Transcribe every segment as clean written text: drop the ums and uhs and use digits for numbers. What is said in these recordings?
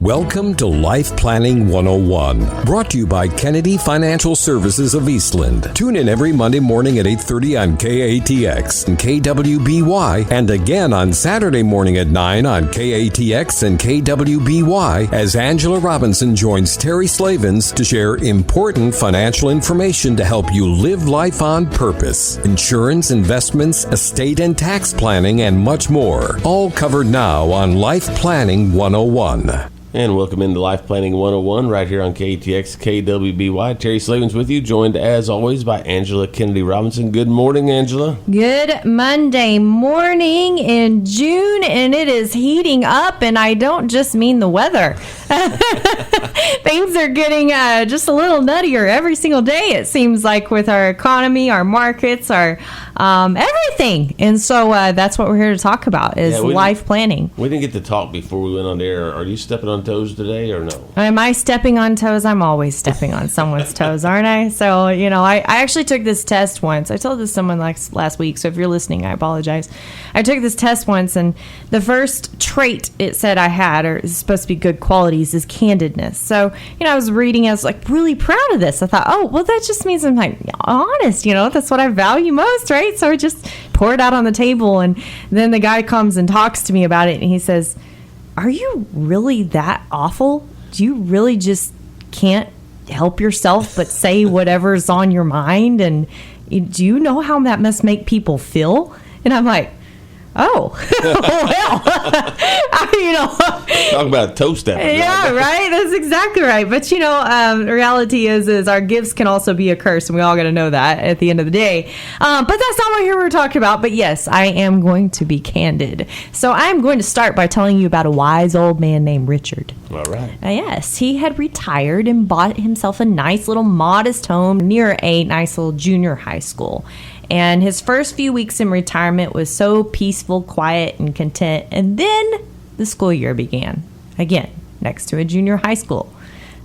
Welcome to Life Planning 101, brought to you by Kennedy Financial Services of Eastland. Tune in every Monday morning at 8:30 on KATX and KWBY, and again on Saturday morning at 9 on KATX and KWBY as Angela Robinson joins Terry Slavens to share important financial information to help you live life on purpose. Insurance, investments, estate and tax planning, and much more. All covered now on Life Planning 101. And welcome into Life Planning 101 right here on KTX KWBY. Terry Slavens with you, joined as always by Angela Kennedy Robinson. Good morning, Angela. Good Monday morning in June, and it is heating up, and I don't just mean the weather. Things are getting just a little nuttier every single day, it seems like, with our economy, our markets, our everything. And so that's what we're here to talk about is life planning. We didn't get to talk before we went on air. Are you stepping on toes today or no? Am I stepping on toes? I'm always stepping on someone's toes, aren't I? So, you know, I actually took this test once. I told this to someone last week, so if you're listening, I apologize. I took this test once, and the first trait it said I had, or is supposed to be good qualities, is candidness. So, you know, I was reading, I was like really proud of this. I thought, oh, well, that just means I'm like honest, you know, that's what I value most, right? So I just pour it out on the table, and then the guy comes and talks to me about it, and he says, are you really that awful? Do you really just can't help yourself but say whatever's on your mind? And do you know how that must make people feel? And I'm like, oh, well, you know. Talk about toe stepping. Yeah, right? That's exactly right. But, you know, the reality is our gifts can also be a curse, and we all got to know that at the end of the day. But that's not what we're talking about. But, yes, I am going to be candid. So I'm going to start by telling you about a wise old man named Richard. All right. Yes, he had retired and bought himself a nice little modest home near a nice little junior high school. And his first few weeks in retirement was so peaceful, quiet, and content. And then the school year began, again, next to a junior high school.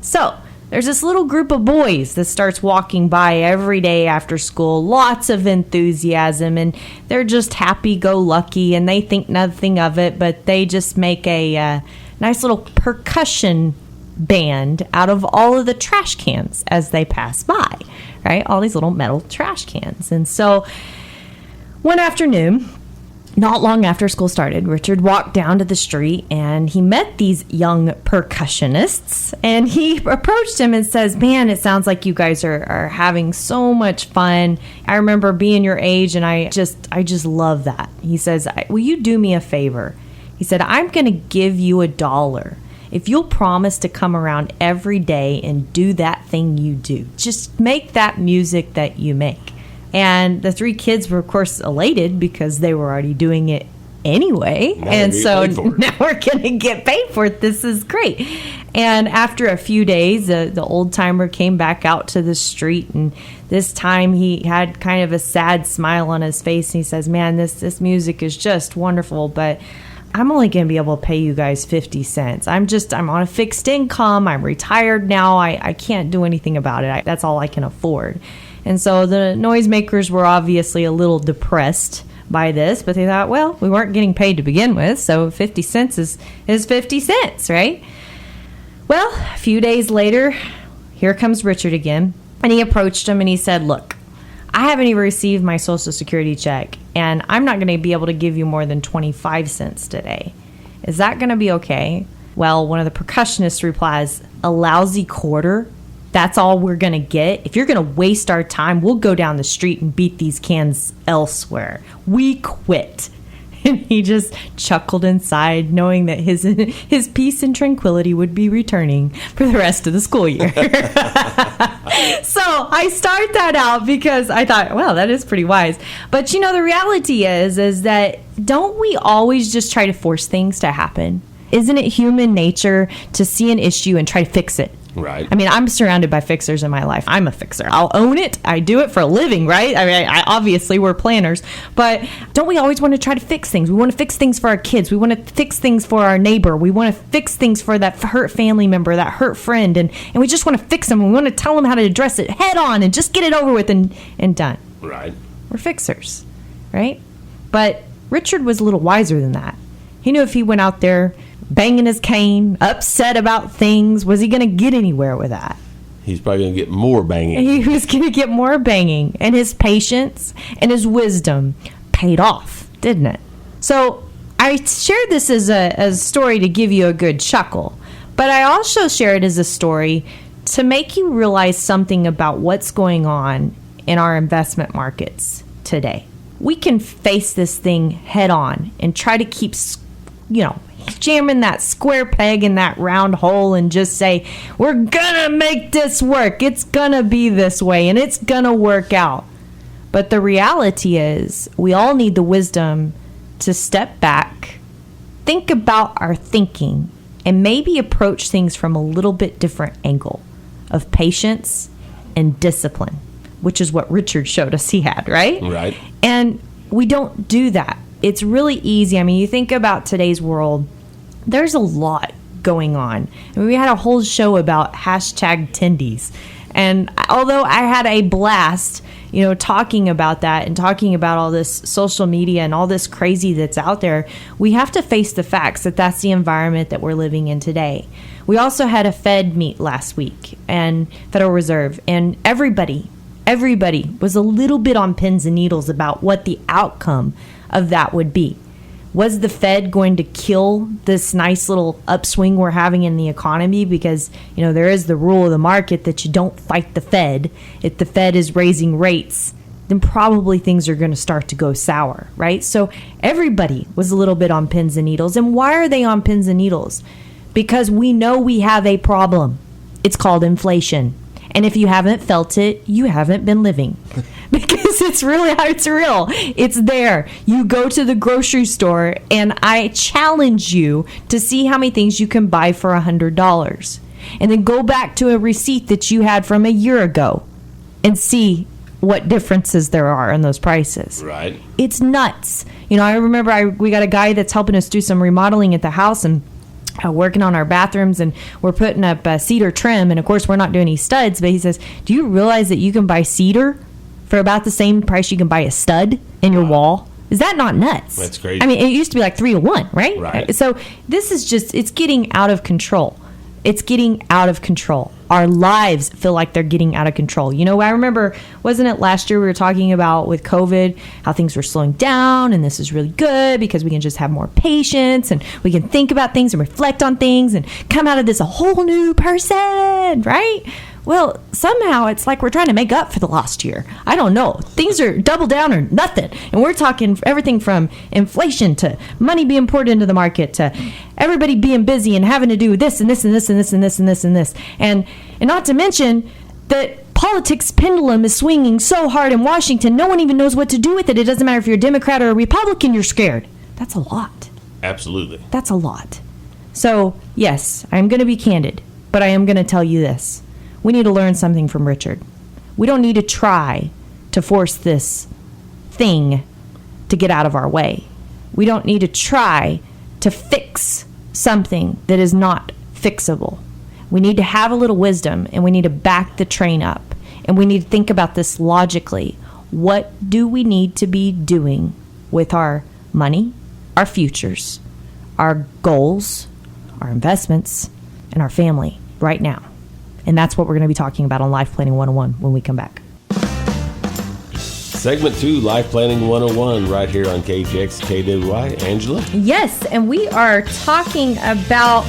So there's this little group of boys that starts walking by every day after school, lots of enthusiasm, and they're just happy-go-lucky, and they think nothing of it, but they just make a nice little percussion band out of all of the trash cans as they pass by, right? All these little metal trash cans. And so one afternoon, not long after school started, Richard walked down to the street and he met these young percussionists, and he approached him and says, man, it sounds like you guys are having so much fun. I remember being your age, and I just love that. He says, will you do me a favor? He said, I'm going to give you $1 if you'll promise to come around every day and do that thing you do. Just make that music that you make. And the three kids were, of course, elated because they were already doing it anyway. And so now we're going to get paid for it. This is great. And after a few days, the old timer came back out to the street, and this time he had kind of a sad smile on his face. And he says, man, this music is just wonderful, but I'm only going to be able to pay you guys 50 cents. I'm on a fixed income. I'm retired now. I can't do anything about it. That's all I can afford. And so the noisemakers were obviously a little depressed by this, but they thought, well, we weren't getting paid to begin with, so 50 cents is 50 cents, right? Well, a few days later, here comes Richard again, and he approached him and he said, look, I haven't even received my Social Security check, and I'm not going to be able to give you more than 25 cents today. Is that going to be okay? Well, one of the percussionists replies, a lousy quarter? That's all we're going to get? If you're going to waste our time, we'll go down the street and beat these cans elsewhere. We quit. And he just chuckled inside, knowing that his peace and tranquility would be returning for the rest of the school year. So I start that out because I thought, well, that is pretty wise. But, you know, the reality is that don't we always just try to force things to happen? Isn't it human nature to see an issue and try to fix it? Right. I mean, I'm surrounded by fixers in my life. I'm a fixer. I'll own it. I do it for a living, right? I mean, obviously we're planners, but don't we always want to try to fix things? We want to fix things for our kids. We want to fix things for our neighbor. We want to fix things for that hurt family member, that hurt friend, and we just want to fix them. We want to tell them how to address it head on and just get it over with and done. Right. We're fixers, right? But Richard was a little wiser than that. He knew if he went out there banging his cane, upset about things. Was he going to get anywhere with that? He's probably going to get more banging. He was going to get more banging. And his patience and his wisdom paid off, didn't it? So I shared this as a story to give you a good chuckle. But I also share it as a story to make you realize something about what's going on in our investment markets today. We can face this thing head on and try to keep, jamming that square peg in that round hole and just say, we're gonna make this work. It's gonna be this way and it's gonna work out. But the reality is we all need the wisdom to step back, think about our thinking, and maybe approach things from a little bit different angle of patience and discipline, which is what Richard showed us he had, right? Right. And we don't do that. It's really easy. I mean, you think about today's world, there's a lot going on. I mean, we had a whole show about #tendies. And although I had a blast, talking about that and talking about all this social media and all this crazy that's out there, we have to face the facts that that's the environment that we're living in today. We also had a Fed meet last week, and Federal Reserve, and everybody was a little bit on pins and needles about what the outcome of that would be. Was the Fed going to kill this nice little upswing we're having in the economy? Because, there is the rule of the market that you don't fight the Fed. If the Fed is raising rates, then probably things are going to start to go sour, right? So everybody was a little bit on pins and needles. And why are they on pins and needles? Because we know we have a problem. It's called inflation. And if you haven't felt it, you haven't been living. Because it's real. It's there. You go to the grocery store, and I challenge you to see how many things you can buy for $100. And then go back to a receipt that you had from a year ago and see what differences there are in those prices. Right. It's nuts. I remember we got a guy that's helping us do some remodeling at the house, and working on our bathrooms, and we're putting up cedar trim, and of course we're not doing any studs, but he says, do you realize that you can buy cedar for about the same price you can buy a stud in your wall? Is that not nuts? That's crazy. I mean, it used to be like 3 to 1, right? Right. So this is just, it's getting out of control. It's getting out of control. Our lives feel like they're getting out of control. I remember, wasn't it last year we were talking about with COVID, how things were slowing down, and this is really good because we can just have more patience and we can think about things and reflect on things and come out of this a whole new person, right? Well, somehow it's like we're trying to make up for the lost year. I don't know. Things are double down or nothing. And we're talking everything from inflation to money being poured into the market to everybody being busy and having to do this and this and this and this and this and this and this. And not to mention that politics pendulum is swinging so hard in Washington, no one even knows what to do with it. It doesn't matter if you're a Democrat or a Republican, you're scared. That's a lot. Absolutely. That's a lot. So, yes, I'm going to be candid, but I am going to tell you this. We need to learn something from Richard. We don't need to try to force this thing to get out of our way. We don't need to try to fix something that is not fixable. We need to have a little wisdom, and we need to back the train up. And we need to think about this logically. What do we need to be doing with our money, our futures, our goals, our investments, and our family right now? And that's what we're going to be talking about on Life Planning 101 when we come back. Segment 2, Life Planning 101, right here on KTX KWY. Angela? Yes, and we are talking about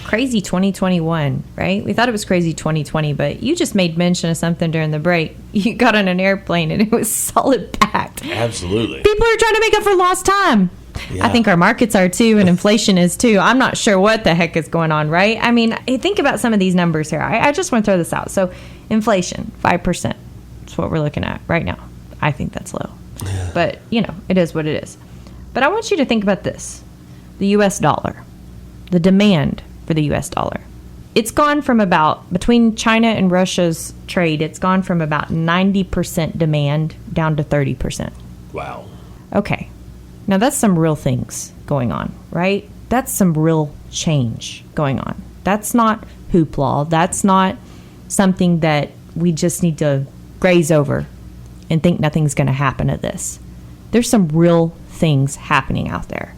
crazy 2021, right? We thought it was crazy 2020, but you just made mention of something during the break. You got on an airplane and it was solid packed. Absolutely. People are trying to make up for lost time. Yeah. I think our markets are too, and inflation is too. I'm not sure what the heck is going on, right? I mean, think about some of these numbers here. I just want to throw this out. So inflation, 5%. That's what we're looking at right now. I think that's low. But, it is what it is. But I want you to think about this. The U.S. dollar, the demand for the U.S. dollar. It's gone from between China and Russia's trade, it's gone from about 90% demand down to 30%. Wow. Okay. Now, that's some real things going on, right? That's some real change going on. That's not hoopla. That's not something that we just need to graze over and think nothing's going to happen to this. There's some real things happening out there.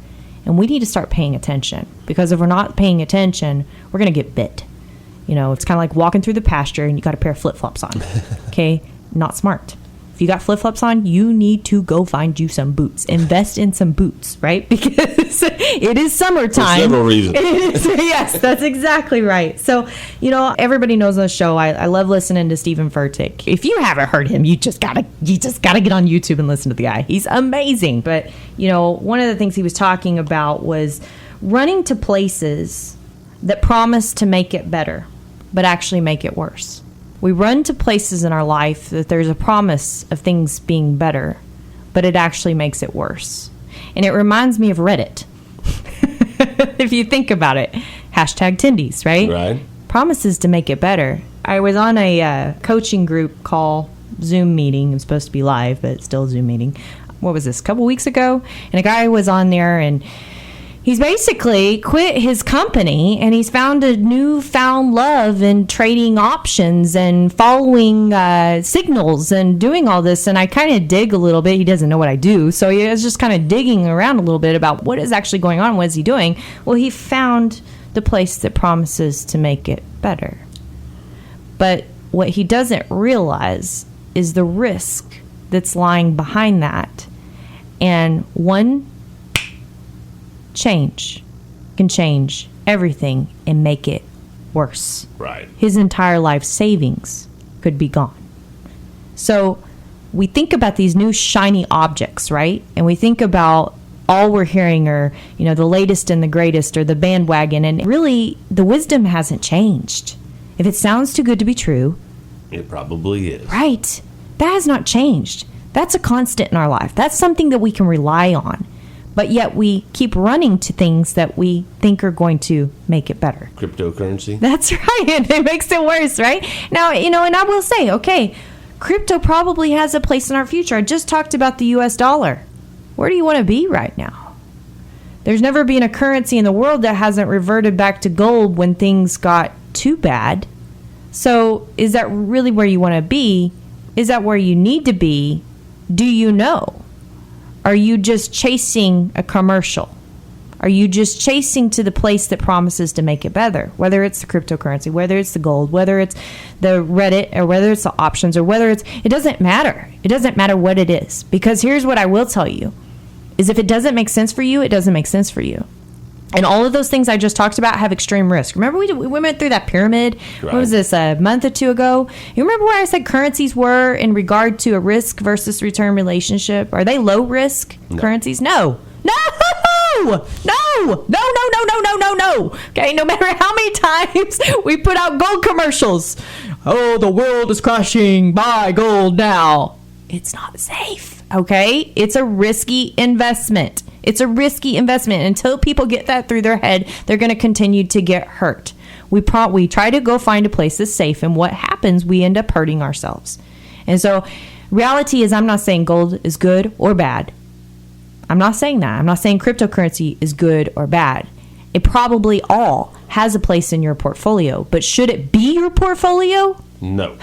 And we need to start paying attention, because if we're not paying attention, we're going to get bit. It's kind of like walking through the pasture and you got a pair of flip-flops on. Okay? Not smart. If you got flip-flops on, you need to go find you some boots. Invest in some boots, right? Because it is summertime. For several reasons. Yes, that's exactly right. So, everybody knows on the show, I love listening to Stephen Furtick. If you haven't heard him, you just gotta get on YouTube and listen to the guy. He's amazing. But, one of the things he was talking about was running to places that promise to make it better, but actually make it worse. We run to places in our life that there's a promise of things being better, but it actually makes it worse. And it reminds me of Reddit. If you think about it, #Tendies, right? Right. Promises to make it better. I was on a coaching group call, Zoom meeting. It was supposed to be live, but it's still a Zoom meeting. What was this, a couple weeks ago? And a guy was on there, and he's basically quit his company, and he's found a newfound love in trading options and following signals and doing all this. And I kind of dig a little bit. He doesn't know what I do. So he was just kind of digging around a little bit about what is actually going on. What is he doing? Well, he found the place that promises to make it better. But what he doesn't realize is the risk that's lying behind that. And one change can change everything and make it worse. Right. His entire life savings could be gone. So we think about these new shiny objects, right? And we think about all we're hearing are, the latest and the greatest, or the bandwagon. And really, the wisdom hasn't changed. If it sounds too good to be true, it probably is. Right. That has not changed. That's a constant in our life. That's something that we can rely on. But yet we keep running to things that we think are going to make it better. Cryptocurrency? That's right. And it makes it worse, right? Now, and I will say, okay, crypto probably has a place in our future. I just talked about the US dollar. Where do you want to be right now? There's never been a currency in the world that hasn't reverted back to gold when things got too bad. So is that really where you want to be? Is that where you need to be? Do you know? Are you just chasing a commercial? Are you just chasing to the place that promises to make it better? Whether it's the cryptocurrency, whether it's the gold, whether it's the Reddit, or whether it's the options, or whether it doesn't matter. It doesn't matter what it is. Because here's what I will tell you, is if it doesn't make sense for you, it doesn't make sense for you. And all of those things I just talked about have extreme risk. Remember we went through that pyramid? Right. What was this, a month or two ago? You remember where I said currencies were in regard to a risk versus return relationship? Are they low risk currencies? No. Okay, no matter how many times we put out gold commercials. Oh, the world is crashing. Buy gold now. It's not safe, okay? It's a risky investment. It's a risky investment. Until people get that through their head, they're going to continue to get hurt. We try to go find a place that's safe, and what happens, we end up hurting ourselves. And so reality is, I'm not saying gold is good or bad. I'm not saying that. I'm not saying cryptocurrency is good or bad. It probably all has a place in your portfolio, but should it be your portfolio? No.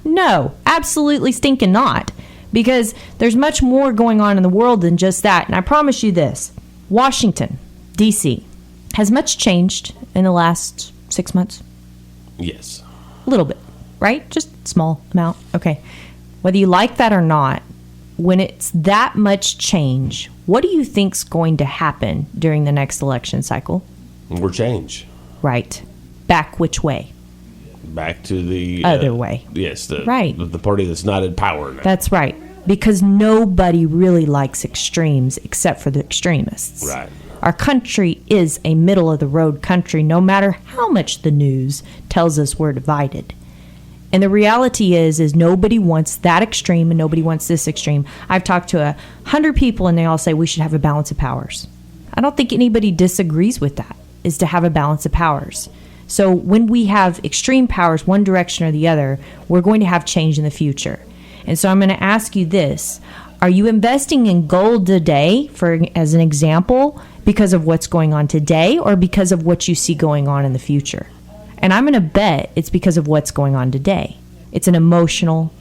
No, absolutely stinking not. Because there's much more going on in the world than just that. And I promise you this, Washington, D.C., has much changed in the last 6 months? Yes. A little bit, right? Just small amount. Okay. Whether you like that or not, when it's that much change, what do you think's going to happen during the next election cycle? We're change. Right. Back which way? Back to the other way. Yes, right. The party that's not in power now. That's right. Because nobody really likes extremes except for the extremists. Right. Our country is a middle-of-the-road country, no matter how much the news tells us we're divided. And the reality is nobody wants that extreme and nobody wants this extreme. I've talked to 100 people and they all say we should have a balance of powers. I don't think anybody disagrees with that, is to have a balance of powers. So when we have extreme powers, one direction or the other, we're going to have change in the future. And so I'm going to ask you this. Are you investing in gold today, as an example, because of what's going on today or because of what you see going on in the future? And I'm going to bet it's because of what's going on today. It's an emotional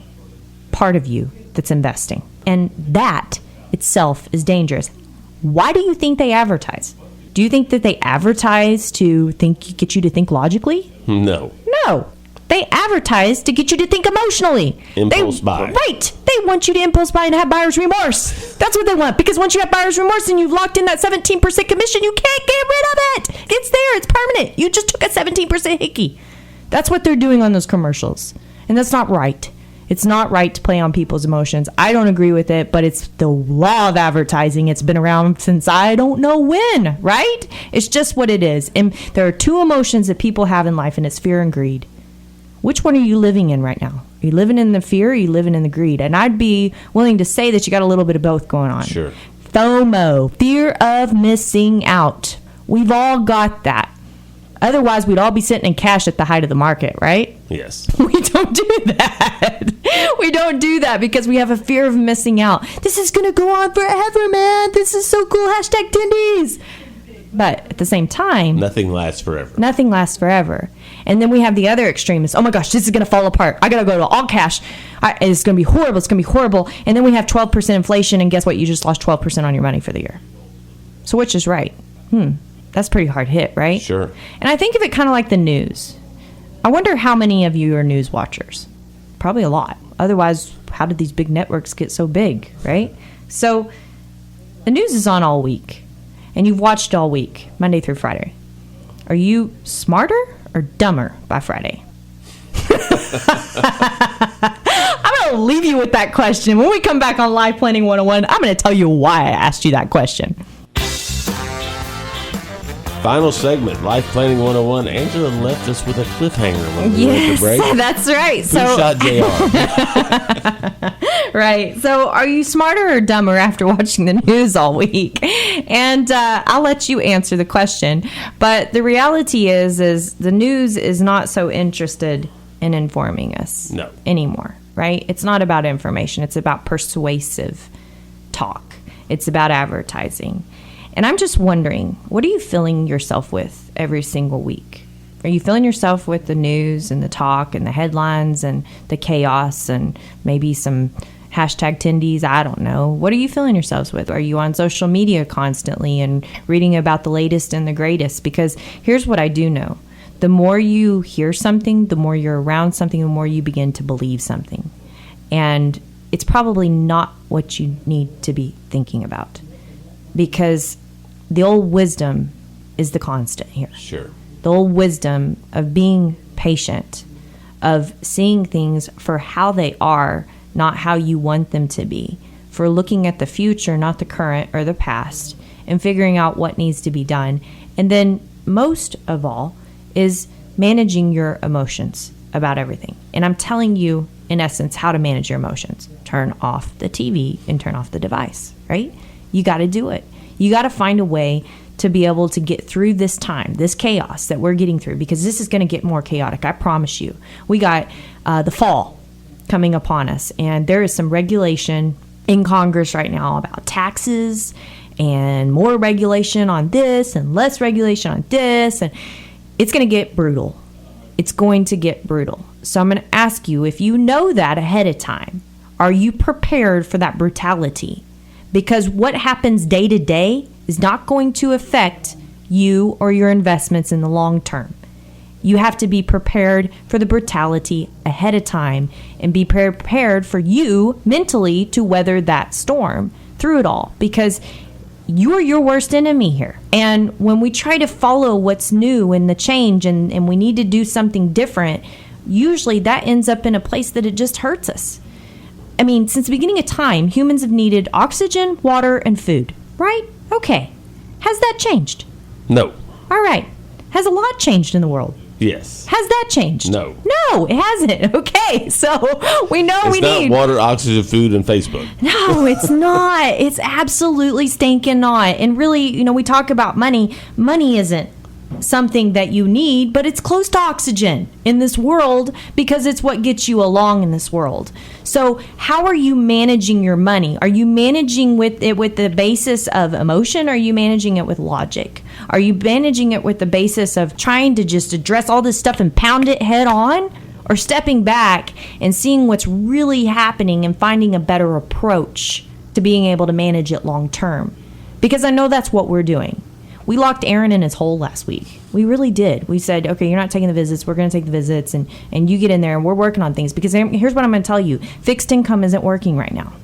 part of you that's investing. And that itself is dangerous. Why do you think they advertise? Do you think that they advertise to get you to think logically? No. No. They advertise to get you to think emotionally. Impulse buy. Right. They want you to impulse buy and have buyer's remorse. That's what they want. Because once you have buyer's remorse and you've locked in that 17% commission, you can't get rid of it. It's there. It's permanent. You just took a 17% hickey. That's what they're doing on those commercials. And that's not right. It's not right to play on people's emotions. I don't agree with it, but it's the law of advertising. It's been around since I don't know when, right? It's just what it is. And there are two emotions that people have in life, and it's fear and greed. Which one are you living in right now? Are you living in the fear or are you living in the greed? And I'd be willing to say that you got a little bit of both going on. Sure. FOMO, fear of missing out. We've all got that. Otherwise, we'd all be sitting in cash at the height of the market, right? Yes. We don't do that. We don't do that because we have a fear of missing out. This is going to go on forever, man. This is so cool. Hashtag Tendies. But at the same time, Nothing lasts forever. nothing lasts forever. And then we have the other extremists. Oh my gosh, this is going to fall apart. I got to go to all cash. It's going to be horrible. It's going to be horrible. And then we have 12% inflation. And guess what? You just lost 12% on your money for the year. So which is right? That's pretty hard hit, right? Sure. And I think of it kind of like the news. I wonder how many of you are news watchers. Probably a lot. Otherwise, how did these big networks get so big, right? So the news is on all week. And you've watched all week, Monday through Friday. Are you smarter or dumber by Friday? I'm going to leave you with that question. When we come back on Life Planning 101, I'm going to tell you why I asked you that question. Final segment, Life Planning 101. Angela left us with a cliffhanger when we went to break. That's right. Who So shot JR? Right. So are you smarter or dumber after watching the news all week? And I'll let you answer the question. But the reality is the news is not so interested in informing us anymore, right? It's not about information. It's about persuasive talk. It's about advertising. And I'm just wondering, what are you filling yourself with every single week? Are you filling yourself with the news and the talk and the headlines and the chaos and maybe some hashtag Tendies? I don't know. What are you filling yourselves with? Are you on social media constantly and reading about the latest and the greatest? Because here's what I do know. The more you hear something, the more you're around something, the more you begin to believe something. And it's probably not what you need to be thinking about. Because the old wisdom is the constant here. Sure. The old wisdom of being patient, of seeing things for how they are, not how you want them to be, for looking at the future, not the current or the past, and figuring out what needs to be done. And then most of all is managing your emotions about everything. And I'm telling you, in essence, how to manage your emotions. Turn off the TV and turn off the device, right? You got to do it. You got to find a way to be able to get through this time, this chaos that we're getting through, because this is going to get more chaotic. I promise you. We got the fall coming upon us, and there is some regulation in Congress right now about taxes and more regulation on this and less regulation on this, and it's going to get brutal. It's going to get brutal. So I'm going to ask you, if you know that ahead of time, are you prepared for that brutality? Because what happens day to day is not going to affect you or your investments in the long term. You have to be prepared for the brutality ahead of time and be prepared for you mentally to weather that storm through it all, because you are your worst enemy here. And when we try to follow what's new and the change and we need to do something different, usually that ends up in a place that it just hurts us. I mean, since the beginning of time, humans have needed oxygen, water, and food, right? Okay. Has that changed? No. All right. Has a lot changed in the world? Yes. Has that changed? No. No, it hasn't. Okay, so we know It's not need water, oxygen, food, and Facebook. No, it's not. It's absolutely stinking not. And really, we talk about money. Money isn't something that you need, but it's close to oxygen in this world because it's what gets you along in this world. So how are you managing your money? Are you managing with it with the basis of emotion? Or are you managing it with logic? Are you managing it with the basis of trying to just address all this stuff and pound it head on? Or stepping back and seeing what's really happening and finding a better approach to being able to manage it long term? because I know that's what we're doing. We locked Aaron in his hole last week. We really did. We said, okay, you're not taking the visits. We're going to take the visits, and you get in there, and we're working on things. Because here's what I'm going to tell you. Fixed income isn't working right now.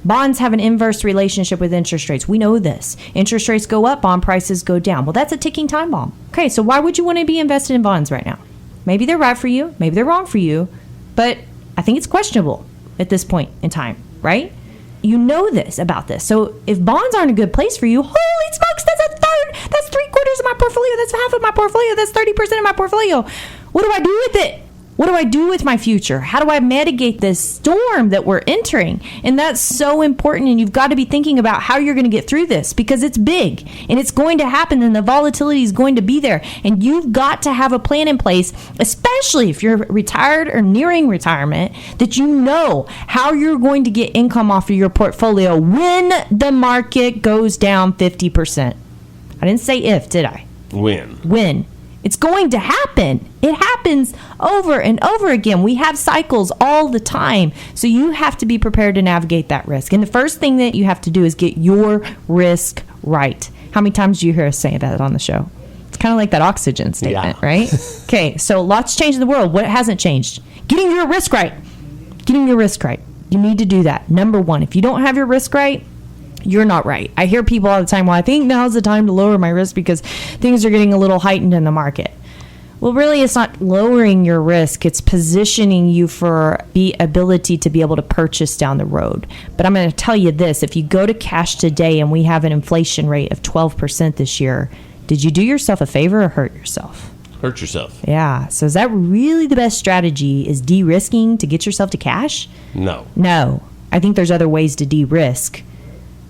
Bonds have an inverse relationship with interest rates. We know this. Interest rates go up, bond prices go down. Well, that's a ticking time bomb. Okay, so why would you want to be invested in bonds right now? Maybe they're right for you. Maybe they're wrong for you. But I think it's questionable at this point in time, right? You know this about this. So if bonds aren't a good place for you, holy smokes, that's a third. That's 3/4 of my portfolio. That's half of my portfolio. That's 30% of my portfolio. What do I do with it? What do I do with my future? How do I mitigate this storm that we're entering? And that's so important. And you've got to be thinking about how you're going to get through this, because it's big and it's going to happen, and the volatility is going to be there. And you've got to have a plan in place, especially if you're retired or nearing retirement, that you know how you're going to get income off of your portfolio when the market goes down 50%. I didn't say if, did I? When. It's going to happen. It happens over and over again. We have cycles all the time. So you have to be prepared to navigate that risk. And the first thing that you have to do is get your risk right. How many times do you hear us say that on the show? It's kind of like that oxygen statement, right? Okay, so lots changed in the world. What hasn't changed? Getting your risk right. Getting your risk right. You need to do that. Number one, if you don't have your risk right, you're not right. I hear people all the time, well, I think now's the time to lower my risk because things are getting a little heightened in the market. Well, really, it's not lowering your risk. It's positioning you for the ability to be able to purchase down the road. But I'm going to tell you this. If you go to cash today and we have an inflation rate of 12% this year, did you do yourself a favor or hurt yourself? Hurt yourself. Yeah. So is that really the best strategy, is de-risking to get yourself to cash? No. I think there's other ways to de-risk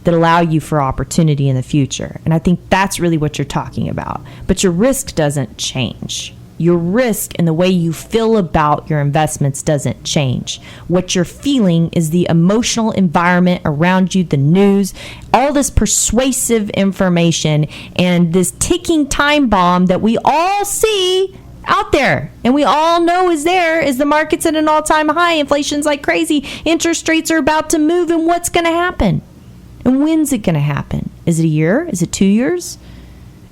that allow you for opportunity in the future. And I think that's really what you're talking about. But your risk doesn't change. Your risk and the way you feel about your investments doesn't change. What you're feeling is the emotional environment around you, the news, all this persuasive information, and this ticking time bomb that we all see out there and we all know is there, is the market's at an all-time high. Inflation's like crazy. Interest rates are about to move, and what's going to happen? And when's it going to happen? Is it a year? Is it 2 years?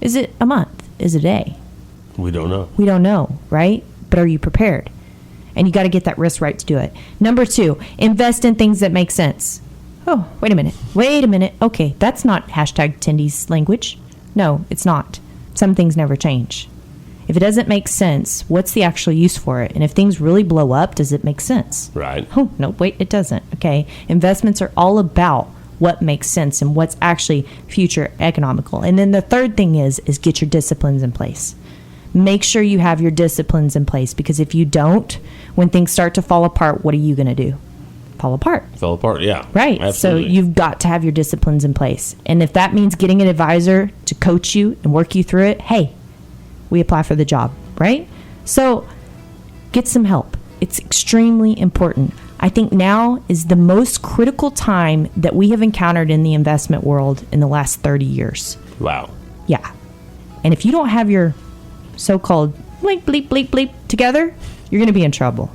Is it a month? Is it a day? We don't know. We don't know, right? But are you prepared? And you got to get that risk right to do it. Number two, invest in things that make sense. Oh, wait a minute. Okay, that's not hashtag Tindy's language. No, it's not. Some things never change. If it doesn't make sense, what's the actual use for it? And if things really blow up, does it make sense? Right. Oh, no, wait, it doesn't. Okay, investments are all about what makes sense and what's actually future economical. And then the third thing is get your disciplines in place. Make sure you have your disciplines in place, because if you don't, when things start to fall apart, what are you going to do? Fall apart, yeah. Right. Absolutely. So you've got to have your disciplines in place. And if that means getting an advisor to coach you and work you through it, hey, we apply for the job, right? So get some help. It's extremely important. I think now is the most critical time that we have encountered in the investment world in the last 30 years. Wow. Yeah. And if you don't have your so-called bleep, bleep, bleep, bleep together, you're going to be in trouble.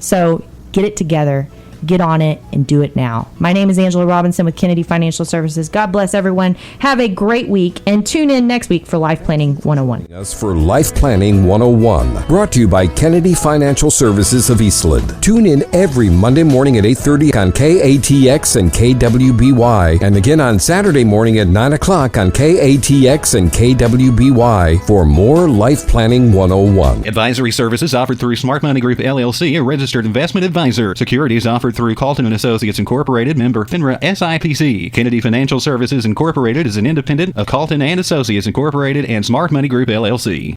So get it together. Get on it and do it now. My name is Angela Robinson with Kennedy Financial Services. God bless everyone. Have a great week, and tune in next week for Life Planning 101. As for Life Planning 101, brought to you by Kennedy Financial Services of Eastland. Tune in every Monday morning at 8:30 on KATX and KWBY, and again on Saturday morning at 9 o'clock on KATX and KWBY for more Life Planning 101. Advisory services offered through Smart Money Group, LLC, a registered investment advisor. Securities offered through Calton & Associates Incorporated, member FINRA SIPC. Kennedy Financial Services Incorporated is an independent of Calton & Associates Incorporated and Smart Money Group, LLC.